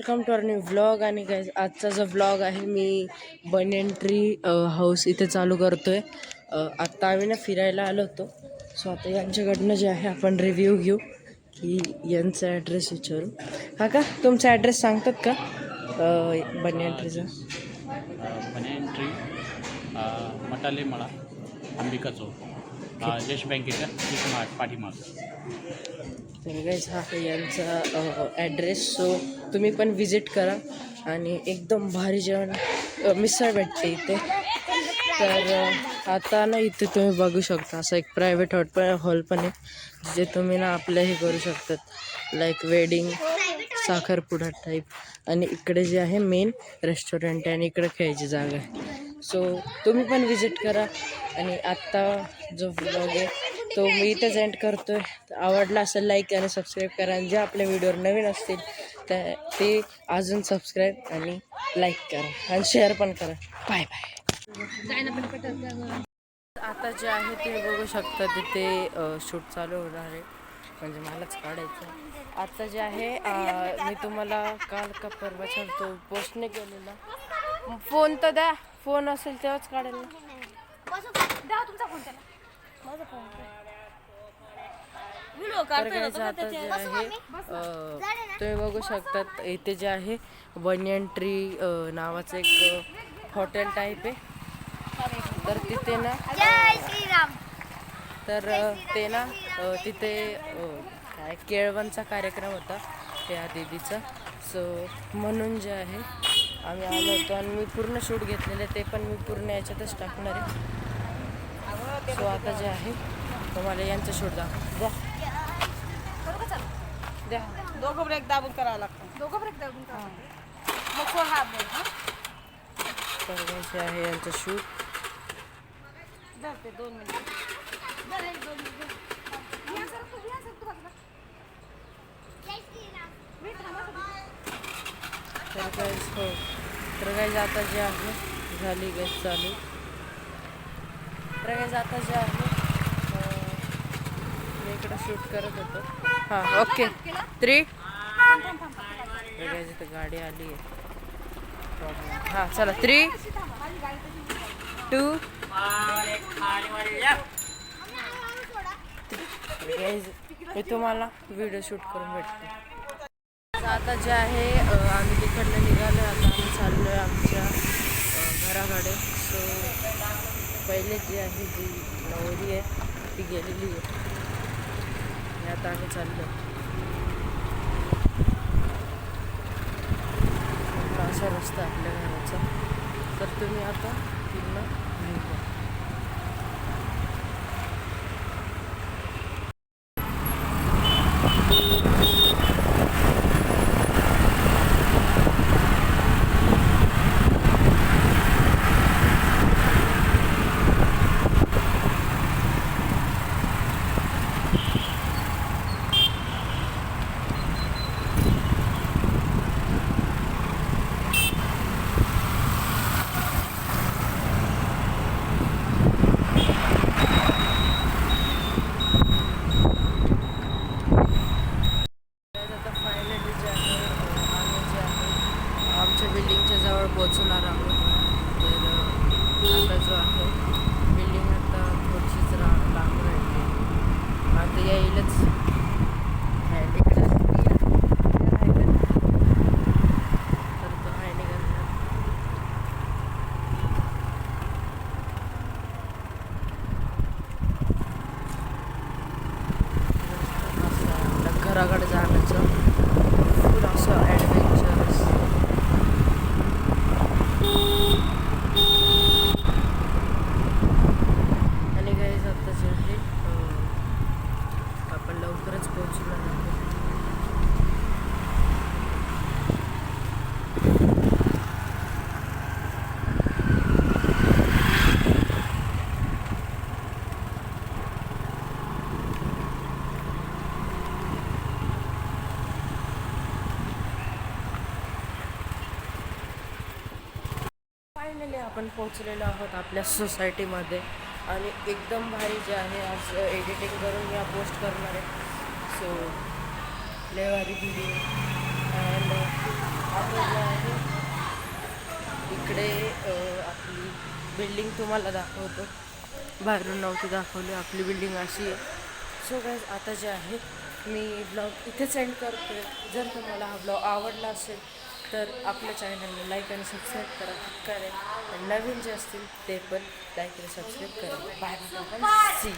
Welcome to our new vlog. आणि guys आजचा जो व्लॉग आहे मी बनियन ट्री हाऊस इथे चालू करतोय. आत्ता आम्ही ना फिरायला आलो होतो. सो आता यांच्याकडनं जे आहे आपण रिव्ह्यू घेऊ की यांचा ॲड्रेस विचारू. हा का तुमचा ॲड्रेस सांगतात का बनियन ट्रीचा? बनियन ट्री मटाले मळा अंबिका चौक यश बँकेच्या ठीक पाठीमाग. तर गाईज हा यांचा ॲड्रेस. सो तुम्ही पण विजिट करा आणि एकदम भारी जेवण मिसळ भेटते इथे. तर आता ना इथे तुम्ही बघू शकता असं एक प्रायव्हेट हॉल पण आहे जे तुम्ही ना आपल्या हे करू शकतात लाईक वेडिंग साखरपुडा टाईप. आणि इकडे जे आहे मेन रेस्टॉरंट आहे आणि इकडे खेळायची जागा आहे. सो तुम्ही पण विजिट करा. आणि आत्ता जो व्लॉग आहे तो मी इथेच एंड करतो आहे. आवडला असेल लाईक आणि सबस्क्राईब करा. आणि जे आपल्या व्हिडिओवर नवीन असतील ते अजून सबस्क्राईब आणि लाईक करा आणि शेअर पण करा. Bye bye. आता जे आहे ते बघू शकता तिथे शूट चालू होणार आहे म्हणजे मलाच काढायचं. आता जे आहे मी तुम्हाला काल का परवाच्या तो पोस्ट नाही केलेला. फोन तर द्या, फोन असेल तेव्हाच काढेल ना. तर काय आता जे आहे तुम्ही बघू शकतात इथे जे आहे बनियन ट्री नावाचं एक हॉटेल टाईप आहे. तर तिथे ना तिथे काय केळवणचा कार्यक्रम होता त्या दीदीचा. सो म्हणून जे आहे आम्ही आलो होतो आणि मी पूर्ण शूट घेतलेले ते पण मी पूर्ण याच्यातच टाकणार आहे. सो आता जे आहे तुम्हाला यांचं शूट द्या द्या. दोघं ब्रेक दाबून करावं लागतं. दोघं ब्रेक दाबून करावं. मग हा ब्रेक. तर जे आहे यांचं शूट. धरते 2 मिनिट. तर काय आता जे आहे झाली गॅस चालू. तर काय आता जे आहे मी इकडं शूट करत होतो. हां ओके 3 इथं गाडी आली आहे प्रॉब्लेम. हां चला 3 2 मी तुम्हाला व्हिडिओ शूट करून भेटते. आता जे आहे आम्ही तिकडनं निघालो. आता आम्ही चाललो आहे आमच्या घराकडे. सो पहिले जी आहे जी नवरी आहे ती गेलेली आहे आणि आता आम्ही चाललो. असा रस्ता आपल्या घराचा. तर तुम्ही आता पूर्ण निघा. आमच्या बिल्डिंगच्या जवळ पोहोचणार आहोत. तर आता जो आहे बिल्डिंग आता थोडीशीच लांब राहिली. आता येईलच इकडे तर तो आहे निघाला. असं घराकडे जाण्याचं फुल असं ॲडव्हेंचरस. आणि काही जाता जे आहे आपण लवकरच पोहोचणार आहोत. फायनली आपण पोहोचलेलो आहोत आपल्या सोसायटीमध्ये. आणि एकदम भारी जे आहे आज एडिटिंग करून मी पोस्ट करणार आहे. सो लय भारी व्हिडिओ. अँड इकडे आपली बिल्डिंग तुम्हाला दाखवतो. बाहेरून नव्हती दाखवली, आपली बिल्डिंग अशी आहे. सो गाईज आता जे आहे मी ब्लॉग इथेच एंड करतो आहे. जर तुम्हाला हा ब्लॉग आवडला असेल तर आपल्या चॅनलला लाईक आणि सबस्क्राईब करा, करेल. आणि नवीन जे असतील ते पण लाईक आणि सबस्क्राईब करा. Bye bye. सी